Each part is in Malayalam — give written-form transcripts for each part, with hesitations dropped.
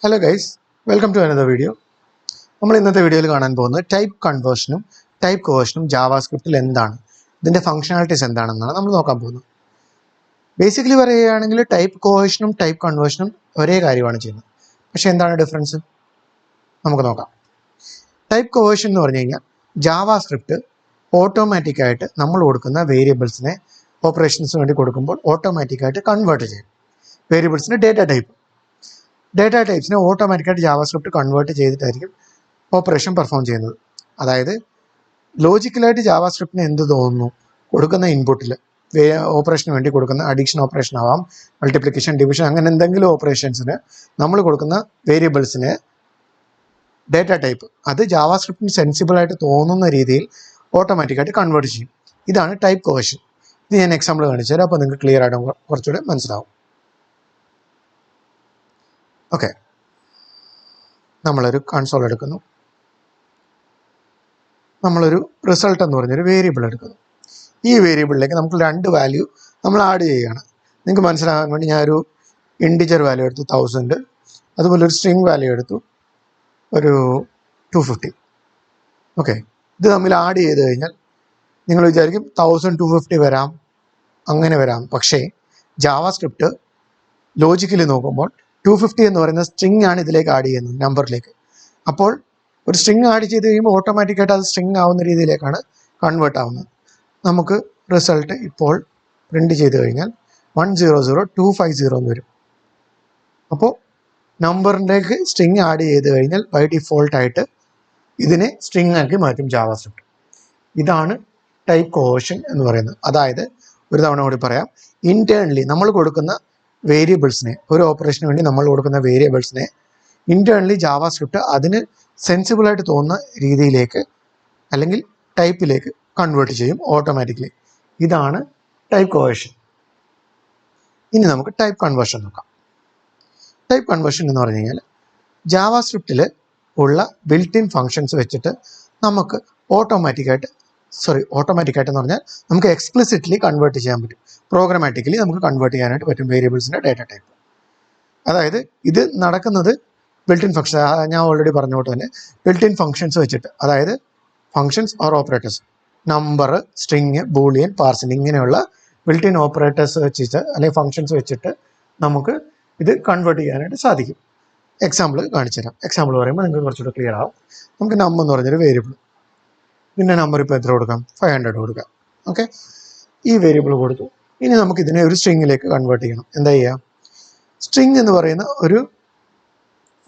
Hello guys, welcome to another video. നമ്മൾ ഇന്നത്തെ വീഡിയോയിൽ കാണാൻ പോകുന്നത് ടൈപ്പ് കൺവേർഷനും ടൈപ്പ് കോവേർഷനും ജാവാസ്ക്രിപ്റ്റിൽ എന്താണ്, ഇതിന്റെ ഫംഗ്ഷനാലിറ്റീസ് എന്താണെന്നാണ് നമ്മൾ നോക്കാൻ പോകുന്നത്. ബേസിക്കലി പറയുകയാണെങ്കിൽ ടൈപ്പ് കോവേർഷനും ടൈപ്പ് കൺവേർഷനും ഒരേ കാര്യമാണ് ചെയ്യുന്നത്. പക്ഷേ എന്താണ് ഡിഫറൻസ് നമുക്ക് നോക്കാം. ടൈപ്പ് കോവേർഷൻ എന്ന് പറഞ്ഞു കഴിഞ്ഞാൽ ജാവാസ്ക്രിപ്റ്റ് ഓട്ടോമാറ്റിക്കായിട്ട് നമ്മൾ കൊടുക്കുന്ന വേരിയബിൾസിനെ ഓപ്പറേഷൻസിന് വേണ്ടി കൊടുക്കുമ്പോൾ ഓട്ടോമാറ്റിക്കായിട്ട് കൺവേർട്ട് ചെയ്യും. വേരിയബിൾസിന് ഡേറ്റ ടൈപ്സിനെ ഓട്ടോമാറ്റിക്കായിട്ട് ജാവാസ്ക്രിപ്റ്റ് കൺവേർട്ട് ചെയ്തിട്ടായിരിക്കും ഓപ്പറേഷൻ പെർഫോം ചെയ്യുന്നത്. അതായത് ലോജിക്കലായിട്ട് ജാവാസ്ക്രിപ്റ്റിന് എന്ത് തോന്നുന്നു, കൊടുക്കുന്ന ഇൻപുട്ടിൽ ഓപ്പറേഷന് വേണ്ടി കൊടുക്കുന്ന അഡീഷൻ ഓപ്പറേഷൻ ആവാം, മൾട്ടിപ്ലിക്കേഷൻ, ഡിവിഷൻ, അങ്ങനെ എന്തെങ്കിലും ഓപ്പറേഷൻസിന് നമ്മൾ കൊടുക്കുന്ന വേരിയബിൾസിന് ഡേറ്റ ടൈപ്പ് അത് ജാവാസ്ക്രിപ്റ്റിന് സെൻസിബിൾ ആയിട്ട് തോന്നുന്ന രീതിയിൽ ഓട്ടോമാറ്റിക്കായിട്ട് കൺവേർട്ട് ചെയ്യും. ഇതാണ് ടൈപ്പ് കോവേർഷൻ. ഇത് ഞാൻ എക്സാമ്പിൾ കാണിച്ചു തരാം, അപ്പോൾ നിങ്ങൾക്ക് ക്ലിയർ ആയിട്ട് കുറച്ചുകൂടെ മനസ്സിലാവും. ഓക്കെ, നമ്മളൊരു കൺസോൾ എടുക്കുന്നു, നമ്മളൊരു റിസൾട്ട് എന്ന് പറഞ്ഞൊരു വേരിയബിൾ എടുക്കുന്നു. ഈ വേരിയബിളിലേക്ക് നമുക്ക് രണ്ട് വാല്യൂ നമ്മൾ ആഡ് ചെയ്യുകയാണ്. നിങ്ങൾക്ക് മനസ്സിലാകാൻ വേണ്ടി ഞാനൊരു ഇൻഡിജർ വാല്യൂ എടുത്തു 1000, അതുപോലെ ഒരു സ്ട്രിങ് വാല്യൂ എടുത്തു ഒരു 250. ഓക്കെ, ഇത് തമ്മിൽ ആഡ് ചെയ്ത് കഴിഞ്ഞാൽ നിങ്ങൾ വിചാരിക്കും 1250 വരാം, അങ്ങനെ വരാം. പക്ഷേ ജാവാസ്ക്രിപ്റ്റ് ലോജിക്കലി നോക്കുമ്പോൾ 250 എന്ന് പറയുന്ന സ്ട്രിങ് ആണ് ഇതിലേക്ക് ആഡ് ചെയ്യുന്നത്, നമ്പറിലേക്ക്. അപ്പോൾ ഒരു സ്ട്രിങ് ആഡ് ചെയ്ത് കഴിയുമ്പോൾ ഓട്ടോമാറ്റിക്കായിട്ട് അത് സ്ട്രിങ് ആവുന്ന രീതിയിലേക്കാണ് കൺവേർട്ട് ആവുന്നത്. നമുക്ക് റിസൾട്ട് ഇപ്പോൾ പ്രിന്റ് ചെയ്ത് കഴിഞ്ഞാൽ 100250 എന്ന് വരും. അപ്പോൾ നമ്പറിലേക്ക് സ്ട്രിങ് ആഡ് ചെയ്ത് കഴിഞ്ഞാൽ ബൈ ഡിഫോൾട്ടായിട്ട് ഇതിനെ സ്ട്രിങ് ആക്കി മാറ്റും ജാവാസ്ക്രിപ്റ്റ്. ഇതാണ് ടൈപ്പ് കോവേർഷൻ എന്ന് പറയുന്നത്. അതായത് ഒരു തവണ കൂടി പറയാം, ഇന്റേണലി നമ്മൾ കൊടുക്കുന്ന വേരിയബിൾസിനെ, ഒരു ഓപ്പറേഷന് വേണ്ടി നമ്മൾ കൊടുക്കുന്ന വേരിയബിൾസിനെ ഇന്റേണലി ജാവാസ്ക്രിപ്റ്റ് അതിന് സെൻസിബിളായിട്ട് തോന്നുന്ന രീതിയിലേക്ക് അല്ലെങ്കിൽ ടൈപ്പിലേക്ക് കൺവേർട്ട് ചെയ്യും ഓട്ടോമാറ്റിക്കലി. ഇതാണ് ടൈപ്പ് കോവേർഷൻ. ഇനി നമുക്ക് ടൈപ്പ് കൺവേർഷൻ നോക്കാം. ടൈപ്പ് കൺവേർഷൻ എന്ന് പറഞ്ഞു കഴിഞ്ഞാൽ ജാവാസ്ക്രിപ്റ്റിൽ ഉള്ള ബിൽറ്റ് ഇൻ ഫങ്ഷൻസ് വെച്ചിട്ട് നമുക്ക് ഓട്ടോമാറ്റിക്കായിട്ട് എന്ന് പറഞ്ഞാൽ നമുക്ക് എക്സ്പ്ലിസിറ്റ്ലി കൺവേർട്ട് ചെയ്യാൻ പറ്റും. പ്രോഗ്രാമാറ്റിക്കലി നമുക്ക് കൺവേർട്ട് ചെയ്യാനായിട്ട് പറ്റും വേരിയബിൾസിൻ്റെ ഡേറ്റ ടൈപ്പ്. അതായത് ഇത് നടക്കുന്നത് ബിൽറ്റ് ഇൻ ഫങ്ഷൻ, ഞാൻ ഓൾറെഡി പറഞ്ഞ പോലെ തന്നെ ബിൽറ്റ് ഇൻ ഫങ്ഷൻസ് വെച്ചിട്ട്, അതായത് functions or operators, number, string, Boolean, parcel, ഇങ്ങനെയുള്ള ബിൽറ്റ് ഇൻ ഓപ്പറേറ്റേഴ്സ് വെച്ചിട്ട് അല്ലെങ്കിൽ ഫങ്ഷൻസ് വെച്ചിട്ട് നമുക്ക് ഇത് കൺവേർട്ട് ചെയ്യാനായിട്ട് സാധിക്കും. എക്സാമ്പിൾ കാണിച്ചു തരാം. എക്സാമ്പിൾ പറയുമ്പോൾ നിങ്ങൾക്ക് കുറച്ചുകൂടെ ക്ലിയർ ആവും. നമുക്ക് നം എന്ന് പറഞ്ഞൊരു വേരിയബിൾ, ഇതിൻ്റെ നമ്പർ ഇപ്പോൾ എത്ര കൊടുക്കാം, 500 കൊടുക്കാം. ഓക്കെ, ഈ വേരിയബിൾ കൊടുത്തു. ഇനി നമുക്ക് ഇതിനെ ഒരു സ്ട്രിങ്ങിലേക്ക് കൺവേർട്ട് ചെയ്യണം. എന്താ ചെയ്യുക, സ്ട്രിങ് എന്ന് പറയുന്ന ഒരു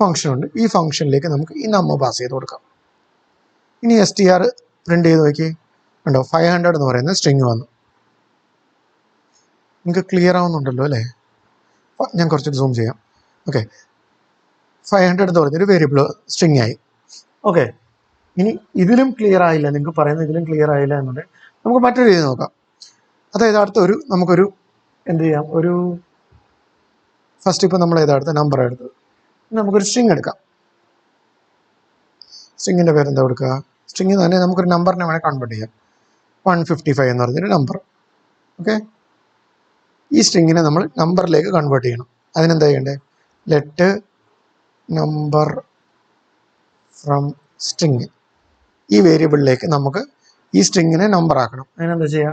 ഫംഗ്ഷൻ ഉണ്ട്. ഈ ഫംഗ്ഷനിലേക്ക് നമുക്ക് ഈ നമ്പർ പാസ് ചെയ്ത് കൊടുക്കാം. ഇനി str പ്രിന്റ് ചെയ്ത് നോക്കി, കണ്ടോ 500 എന്ന് പറയുന്ന സ്ട്രിങ് വന്നു. നിങ്ങൾക്ക് ക്ലിയർ ആവുന്നുണ്ടല്ലോ അല്ലേ? ഞാൻ കുറച്ചുകൂടി സൂം ചെയ്യാം. ഓക്കെ, 500 എന്ന് പറഞ്ഞൊരു വേരിയബിൾ സ്ട്രിങ് ആയി. ഓക്കെ, ഇനി ഇതിലും ക്ലിയർ ആയില്ല, നിങ്ങൾക്ക് പറയുന്നത് ഇതിലും ക്ലിയർ ആയില്ല എന്നുണ്ടെങ്കിൽ നമുക്ക് മറ്റൊരു രീതി നോക്കാം. അതായത് നമുക്കൊരു എന്ത് ചെയ്യാം, ഒരു ഫസ്റ്റ് ഇപ്പോൾ നമ്മൾ ഏതാ നമ്പർ എടുത്തത്, നമുക്കൊരു സ്ട്രിങ് എടുക്കാം. സ്ട്രിങ്ങിൻ്റെ പേര് എന്താ കൊടുക്കുക, സ്ട്രിങ് തന്നെ നമുക്കൊരു നമ്പറിനെ വേണേൽ കൺവേർട്ട് ചെയ്യാം. 155 എന്ന് പറഞ്ഞൊരു നമ്പർ. ഓക്കെ, ഈ സ്ട്രിങ്ങിനെ നമ്മൾ നമ്പറിലേക്ക് കൺവേർട്ട് ചെയ്യണം. അതിനെന്താ ചെയ്യണ്ടേ, ലെറ്റ് നമ്പർ ഫ്രം സ്ട്രിങ്, ഈ വേരിയബിളിലേക്ക് നമുക്ക് ഈ സ്ട്രിങ്ങിനെ നമ്പർ ആക്കണം. അതിനെന്താ ചെയ്യുക,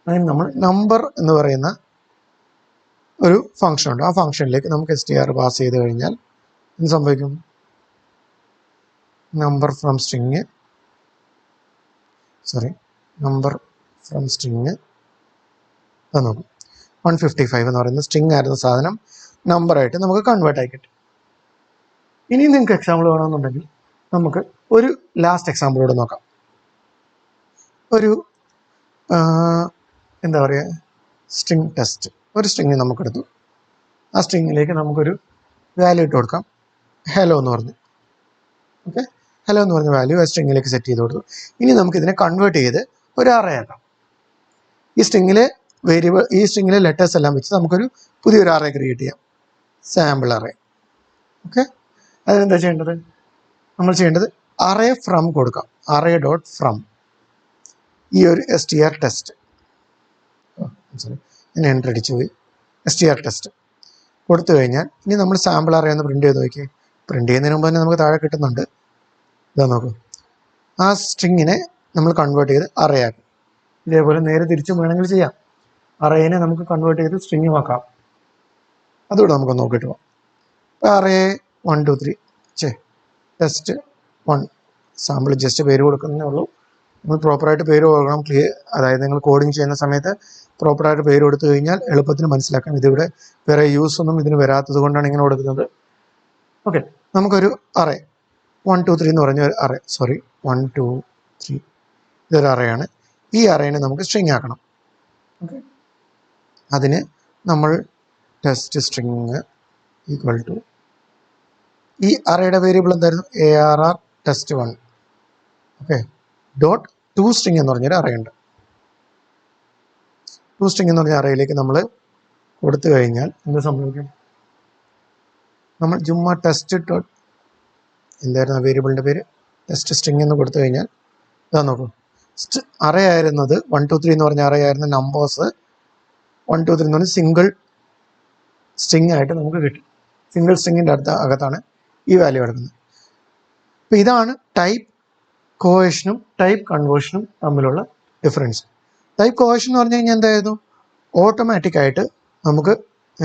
അതിന് നമ്മൾ നമ്പർ എന്ന് പറയുന്ന ഒരു ഫംഗ്ഷൻ ഉണ്ട്. ആ ഫംഗ്ഷനിലേക്ക് നമുക്ക് str പാസ് ചെയ്ത് കഴിഞ്ഞാൽ എന്ത് സംഭവിക്കും, നമ്പർ ഫ്രം സ്ട്രിങ് നോക്കും 155 എന്ന് പറയുന്ന സ്ട്രിങ് ആയിരുന്ന സാധനം നമ്പറായിട്ട് നമുക്ക് കൺവേർട്ട് ആയി കിട്ടും. ഇനി നിങ്ങൾക്ക് എക്സാമ്പിൾ വേണമെന്നുണ്ടെങ്കിൽ നമുക്ക് ഒരു ലാസ്റ്റ് എക്സാമ്പിളോട് നോക്കാം. ഒരു എന്താ പറയുക, സ്ട്രിങ് ടെസ്റ്റ്, ഒരു സ്ട്രിങ് നമുക്കെടുത്തു. ആ സ്ട്രിങ്ങിലേക്ക് നമുക്കൊരു വാല്യൂ ഇട്ട് കൊടുക്കാം, ഹലോ എന്ന് പറഞ്ഞു. ഓക്കെ, ഹലോ എന്ന് പറഞ്ഞ വാല്യൂ ആ സ്ട്രിങ്ങിലേക്ക് സെറ്റ് ചെയ്ത് കൊടുത്തു. ഇനി നമുക്കിതിനെ കൺവേർട്ട് ചെയ്ത് ഒരു അറേ ആക്കാം. ഈ സ്ട്രിങ്ങിലെ ലെറ്റേഴ്സ് എല്ലാം വെച്ച് നമുക്കൊരു പുതിയൊരു അറേ ക്രിയേറ്റ് ചെയ്യാം, സാമ്പിൾ അറേ. ഓക്കെ, അതിനെന്താ ചെയ്യേണ്ടത്, നമ്മൾ ചെയ്യേണ്ടത് അറേ ഫ്രം കൊടുക്കാം, അറേ ഡോട്ട് ഫ്രം, ഈ ഒരു str ടെസ്റ്റ്, ഞാൻ എൻ്റർ അടിച്ചു പോയി, str ടെസ്റ്റ് കൊടുത്തു കഴിഞ്ഞാൽ ഇനി നമ്മൾ സാമ്പിൾ അറേ ഒന്ന് പ്രിന്റ് ചെയ്ത് നോക്കി, പ്രിൻ്റ് ചെയ്യുന്നതിന് മുമ്പ് തന്നെ നമുക്ക് താഴെ കിട്ടുന്നുണ്ട്. ഇതാ നോക്കൂ, ആ സ്ട്രിങ്ങിനെ നമ്മൾ കൺവേർട്ട് ചെയ്ത് അറേ ആക്കും. ഇതേപോലെ നേരെ തിരിച്ചും വേണമെങ്കിൽ ചെയ്യാം. അറേനെ നമുക്ക് കൺവേർട്ട് ചെയ്ത് സ്ട്രിങ് ആക്കാം. അതുകൂടെ നമുക്ക് നോക്കിയിട്ട് പോകാം. ഇപ്പോൾ അറേ 1 2 3 ടെസ്റ്റ് 1 സാമ്പിൾ ജസ്റ്റ് പേര് കൊടുക്കുന്നതേ ഉള്ളൂ. നിങ്ങൾ പ്രോപ്പറായിട്ട് പേര് കൊടുക്കണം. അതായത് നിങ്ങൾ കോഡിങ് ചെയ്യുന്ന സമയത്ത് പ്രോപ്പറായിട്ട് പേര് കൊടുത്തു കഴിഞ്ഞാൽ എളുപ്പത്തിന് മനസ്സിലാക്കാം. ഇതിവിടെ വേറെ യൂസ് ഒന്നും ഇതിന് വരാത്തത് കൊണ്ടാണ് ഇങ്ങനെ കൊടുക്കുന്നത്. ഓക്കെ, നമുക്കൊരു അറേ 1 2 3 എന്ന് പറഞ്ഞ ഒരു അറേ, 1 2 3 ഇതൊരു അറേയാണ്. ഈ അറേനെ നമുക്ക് സ്ട്രിങ് ആക്കണം. ഓക്കെ, അതിന് നമ്മൾ ടെസ്റ്റ് സ്ട്രിങ് ഈക്വൽ ടു ഈ അറേയുടെ വേരിയബിൾ എന്തായിരുന്നു? ARR test1. Okay, dot to string എന്ന് പറഞ്ഞൊരു അറേ ഉണ്ട്. ടു സ്ട്രിങ് എന്ന് പറഞ്ഞ അറേയിലേക്ക് നമ്മൾ കൊടുത്തു കഴിഞ്ഞാൽ എന്ത് സംഭവിക്കും? നമ്മൾ ചുമ്മാ ടെസ്റ്റ് ഡോട്ട് എന്തായിരുന്നു വേരിയബിളിൻ്റെ പേര്? ടെസ്റ്റ് സ്ട്രിങ് എന്ന് കൊടുത്തു കഴിഞ്ഞാൽ ഇതാ നോക്കൂ, അറേ ആയിരുന്നത് 1 2 3 എന്ന് പറഞ്ഞ അറേ ആയിരുന്ന നമ്പേഴ്സ് 1 2 3 എന്ന് പറഞ്ഞാൽ സിംഗിൾ സ്ട്രിങ് ആയിട്ട് നമുക്ക് കിട്ടി. സിംഗിൾ സ്ട്രിങ്ങിൻ്റെ അകത്താണ് ഈ വാല്യൂ കിടക്കുന്നത്. അപ്പോൾ ഇതാണ് ടൈപ്പ് കോയേഷനും ടൈപ്പ് കൺവേർഷനും തമ്മിലുള്ള ഡിഫറൻസ്. ടൈപ്പ് കോയേഷൻ എന്ന് പറഞ്ഞു കഴിഞ്ഞാൽ എന്തായിരുന്നു? ഓട്ടോമാറ്റിക്കായിട്ട് നമുക്ക്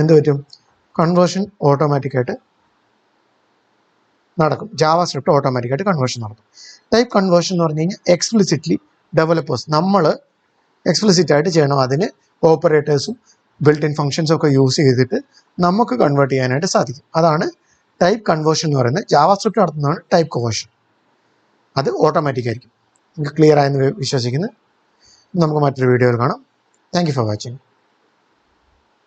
എന്ത് പറ്റും? കൺവേർഷൻ ഓട്ടോമാറ്റിക്കായിട്ട് നടക്കും. ജാവാസ്ക്രിപ്റ്റ് ഓട്ടോമാറ്റിക്കായിട്ട് കൺവേർഷൻ നടക്കും. ടൈപ്പ് കൺവേർഷൻ എന്ന് പറഞ്ഞു കഴിഞ്ഞാൽ എക്സ്പ്ലിസിറ്റ്ലി ഡെവലപ്പേഴ്സ് നമ്മൾ എക്സ്പ്ലിസിറ്റ് ആയിട്ട് ചെയ്യണം. അതിന് ഓപ്പറേറ്റേഴ്സും ബിൽറ്റ് ഇൻ ഫങ്ഷൻസും ഒക്കെ യൂസ് ചെയ്തിട്ട് നമുക്ക് കൺവേർട്ട് ചെയ്യാനായിട്ട് സാധിക്കും. അതാണ് ടൈപ്പ് കൺവേർഷൻ എന്ന് പറയുന്നത്. ജാവാസ്ക്രിപ്റ്റ് നടത്തുന്നതാണ് ടൈപ്പ് കോവേർഷൻ. അത് ഓട്ടോമാറ്റിക് ആയിരിക്കും. നിങ്ങൾക്ക് ക്ലിയർ ആയെന്ന് വിശ്വസിക്കുന്നു. നമുക്ക് മറ്റൊരു വീഡിയോയിൽ കാണാം. Thank you for watching.